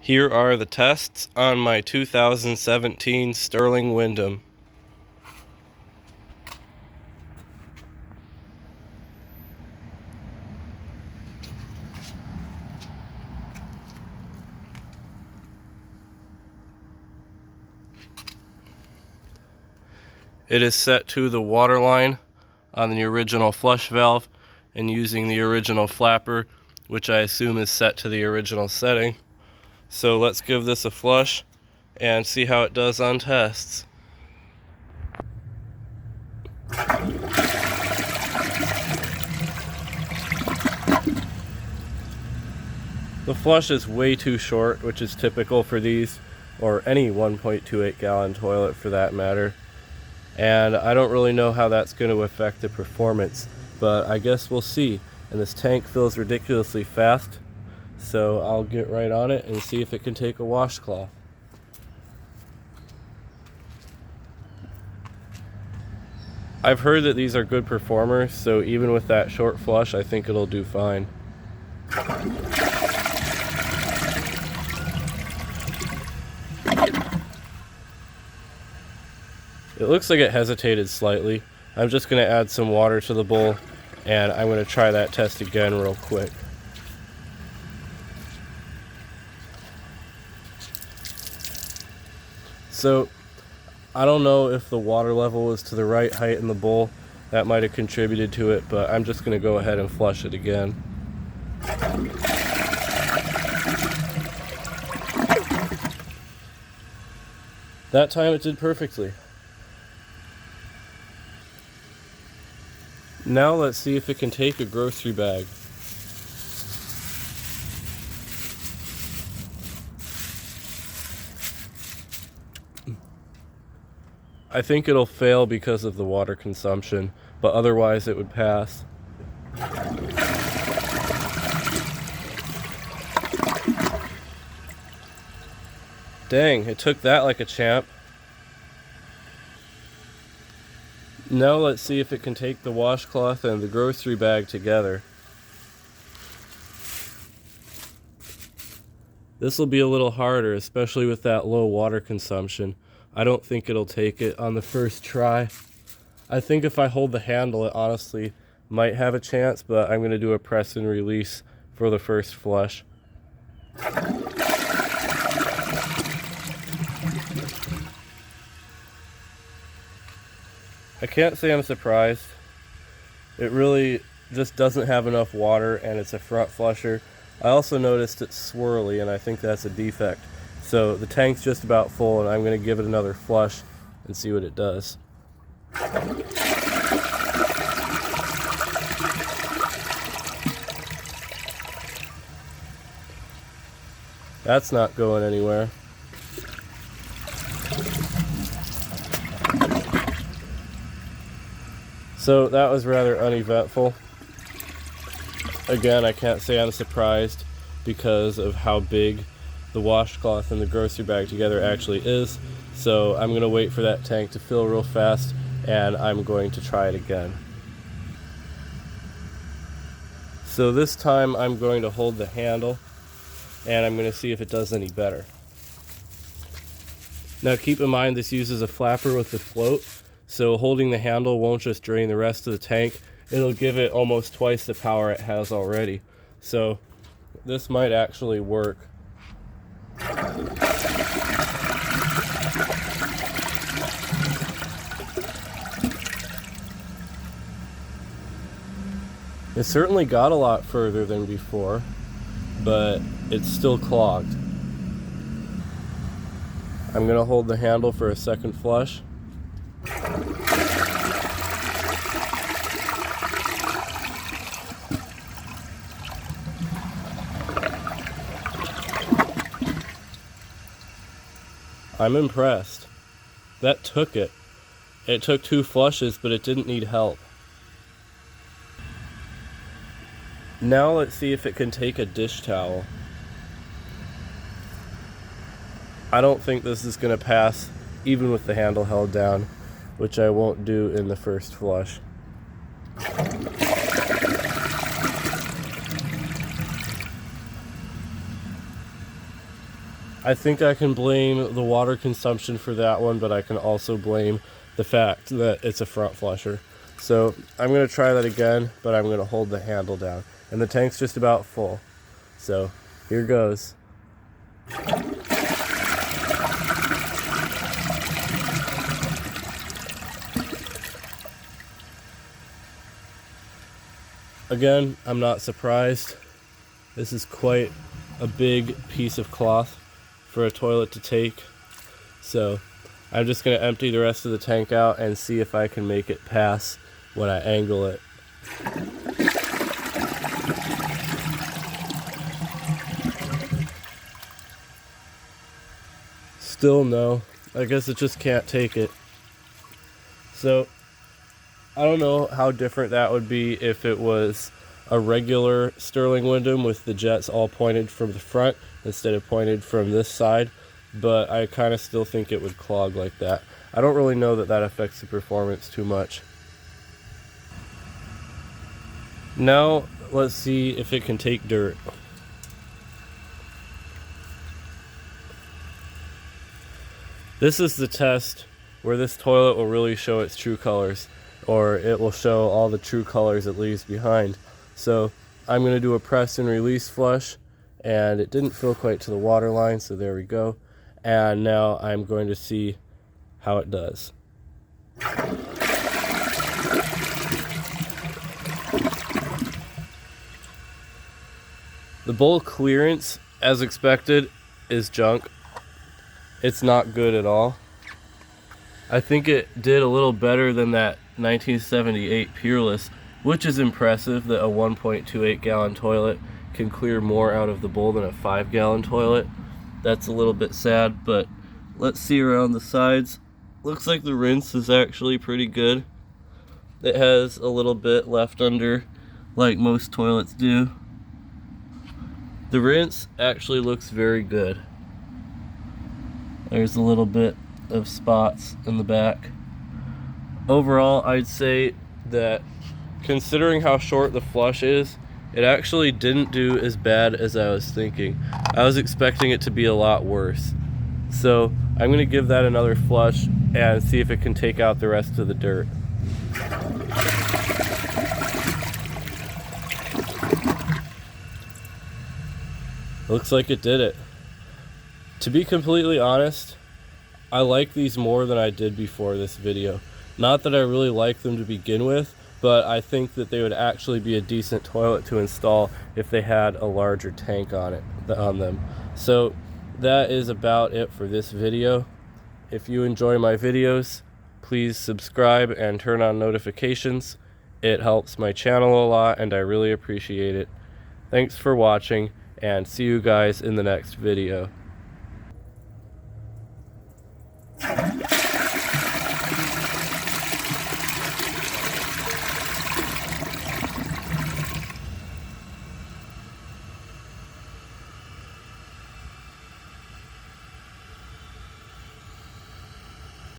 Here are the tests on my 2017 Sterling Windham. It is set to the water line on the original flush valve and using the original flapper, which I assume is set to the original setting. So let's give this a flush and see how it does on tests. The flush is way too short, which is typical for these, or any 1.28 gallon toilet for that matter. And I don't really know how that's going to affect the performance, but I guess we'll see. And this tank fills ridiculously fast, so I'll get right on it and see if it can take a washcloth. I've heard that these are good performers, so even with that short flush, I think it'll do fine. It looks like it hesitated slightly. I'm just going to add some water to the bowl, and I'm going to try that test again real quick. So, I don't know if the water level was to the right height in the bowl. That might have contributed to it, but I'm just going to go ahead and flush it again. That time it did perfectly. Now let's see if it can take a grocery bag. I think it'll fail because of the water consumption, but otherwise it would pass. Dang, it took that like a champ. Now let's see if it can take the washcloth and the grocery bag together. This will be a little harder, especially with that low water consumption. I don't think it'll take it on the first try. I think if I hold the handle, it honestly might have a chance, but I'm going to do a press and release for the first flush. I can't say I'm surprised. It really just doesn't have enough water, and it's a front flusher. I also noticed it's swirly, and I think that's a defect. So the tank's just about full, and I'm going to give it another flush and see what it does. That's not going anywhere. So that was rather uneventful. Again, I can't say I'm surprised because of how big the washcloth and the grocery bag together actually is. So I'm going to wait for that tank to fill real fast, and I'm going to try it again. So this time I'm going to hold the handle, and I'm going to see if it does any better. Now keep in mind this uses a flapper with a float, so holding the handle won't just drain the rest of the tank, it'll give it almost twice the power it has already. So this might actually work. It certainly got a lot further than before, but it's still clogged. I'm going to hold the handle for a second flush. I'm impressed. That took it. It took 2 flushes, but it didn't need help. Now let's see if it can take a dish towel. I don't think this is going to pass, even with the handle held down, which I won't do in the first flush. I think I can blame the water consumption for that one, but I can also blame the fact that it's a front flusher. So I'm going to try that again, but I'm going to hold the handle down. And the tank's just about full. So here goes. Again, I'm not surprised. This is quite a big piece of cloth for a toilet to take. So I'm just going to empty the rest of the tank out and see if I can make it pass when I angle it. Still no. I guess it just can't take it. So I don't know how different that would be if it was a regular Sterling Windham with the jets all pointed from the front instead of pointed from this side, but I kind of still think it would clog like that. I don't really know that that affects the performance too much. Now let's see if it can take dirt. This is the test where this toilet will really show its true colors, or it will show all the true colors it leaves behind. So I'm going to do a press and release flush, and it didn't fill quite to the water line, so there we go. And now I'm going to see how it does. The bowl clearance, as expected, is junk. It's not good at all. I think it did a little better than that 1978 Peerless, which is impressive that a 1.28 gallon toilet can clear more out of the bowl than a 5 gallon toilet. That's a little bit sad, but let's see around the sides. Looks like the rinse is actually pretty good. It has a little bit left under, like most toilets do. The rinse actually looks very good. There's a little bit of spots in the back. Overall, I'd say that considering how short the flush is, it actually didn't do as bad as I was thinking. I was expecting it to be a lot worse. So I'm going to give that another flush and see if it can take out the rest of the dirt. Looks like it did it. To be completely honest, I like these more than I did before this video. Not that I really like them to begin with, but I think that they would actually be a decent toilet to install if they had a larger tank on them. So that is about it for this video. If you enjoy my videos, please subscribe and turn on notifications. It helps my channel a lot and I really appreciate it. Thanks for watching, and see you guys in the next video.